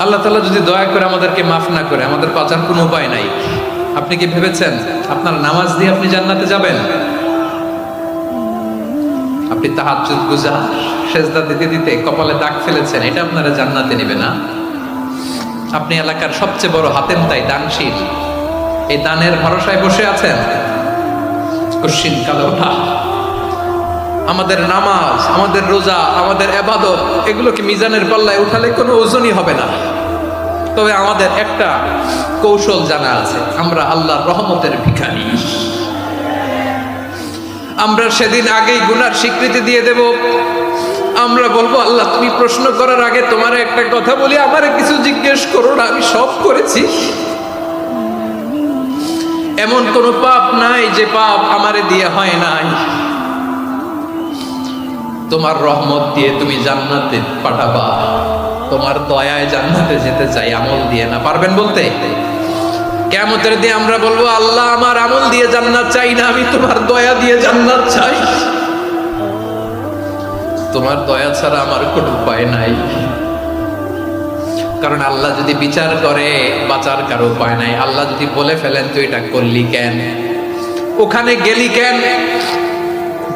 আল্লাহ তাআলা যদি দয়া করে আমাদেরকে মাফ না করে, আমাদের বাঁচার কোনো উপায় নাই। আপনি কি ভেবেছেন আপনার নামাজ দিয়ে আপনি জান্নাতে যাবেন? আপনি তাহাজ্জুদ গুজার সেজদা দিতে দিতে কপালে দাগ ফেলেছেন, এটা আপনারা জান্নাতে নেবে না। আপনি এলাকার সবচেয়ে বড় হাতেম তাই দানশীল, এই দানের ভরসায় বসে আছেন। কশিন কালো ওঠা আমাদের নামাজ, আমাদের রোজা, আমাদের ইবাদত, এগুলোকে মিজানের পাল্লায় উঠালে কোনো ওজনই হবে না। তবে আমাদের একটা কৌশল জানা আছে, আমরা আল্লাহর রহমতের ভিখারি। আমরা সেদিন আগেই গুনার স্বীকৃতি দিয়ে দেব। আমরা বলবো, আল্লাহ তুমি প্রশ্ন করার আগে তোমার একটা কথা বলি, আমারে কিছু জিজ্ঞেস করো না, আমি সব করেছি। এমন কোন পাপ নাই যে পাপ আমারে দিয়ে হয় নাই। তোমার রহমত দিয়ে তুমি জান্নাতে পাঠাবা, তোমার দয়ায় জান্নাতে যেতে চাই, আমল দিয়ে না। পারবেন বলতে? কিয়ামতের দিন আমরা বলবো, আল্লাহ আমার আমল দিয়ে জান্নাত চাই না, আমি তোমার দয়া দিয়ে জান্নাত চাই। তোমার দয়া ছাড়া আমার কোনো উপায় নাই। কারণ আল্লাহ যদি বিচার করে, বাঁচার কারো উপায় নাই। আল্লাহ যদি বলে ফেলেন তুই এটা করলি কেন, ওখানে গেলি কেন,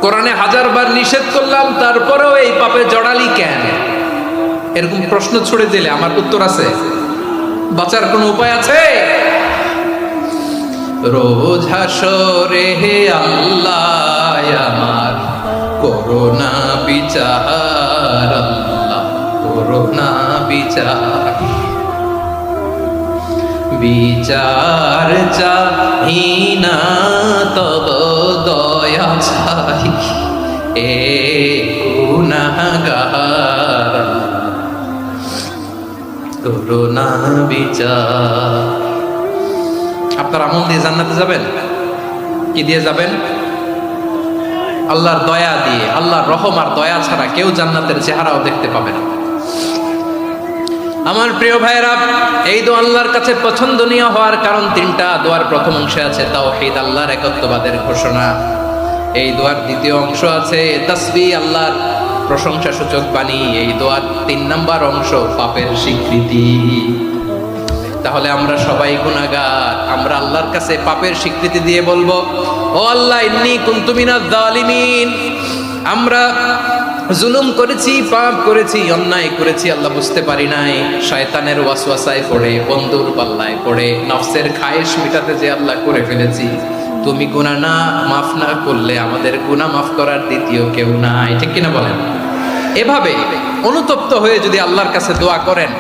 কোরআনে 1000 বার নিষেধ করলাম তারপরেও এই পাপে জড়ালি কেন, এরকম প্রশ্ন ছুড়ে দিলে আমার উত্তর আছে? বাঁচার কোনো উপায় আছে? রোজ হাসরে হে আল্লাহ আমার করোনা বিচার, আল্লাহ করোনা বিচার। বিচার চাহি না তব দয়া চাই, এ গুনাহগার করোনা বিচার। আপনার আমল দিয়ে জান্নাতে যাবেন? কি দিয়ে যাবেন? আল্লাহর দয়া দিয়ে। আল্লাহর রহম আর দয়া ছাড়া কেউ জান্নাতের চেহারাও দেখতে পাবে না। আমার প্রিয় ভাইরা, এই দোয়া আল্লাহর কাছে পছন্দনীয় হওয়ার কারণ 3টা। দোয়ার প্রথম অংশে আছে তাওহীদ, আল্লাহর একত্ববাদের ঘোষণা। এই দোয়ার দ্বিতীয় অংশ আছে তাসবিহ, আল্লাহর প্রশংসা সূচক বাণী। এই দোয়ার 3 নম্বর অংশ পাপের স্বীকৃতি। তাহলে আমরা সবাই গুনাহগার। আমরা আল্লাহর কাছে পাপের স্বীকৃতি দিয়ে বলবো, ও আল্লাহ ইন্নী কুনতু মিনাজ জালিমিন, আমরা জুলুম করেছি, পাপ করেছি, অন্যায় করেছি, আল্লাহ বুঝতে পারি নাই। শয়তানের ওয়াসওয়াসায় পড়ে, বন্ধুর পাল্লায় পড়ে, নফসের খায়েশ মিটাতে যে আল্লাহ করে ফেলেছি। তুমি গুনাহ না মাফ না করলে আমাদের গুনাহ মাফ করার দ্বিতীয় কেউ নাই। ঠিক কিনা বলেন? এভাবে অনুতপ্ত হয়ে যদি আল্লাহর কাছে দোয়া করেন,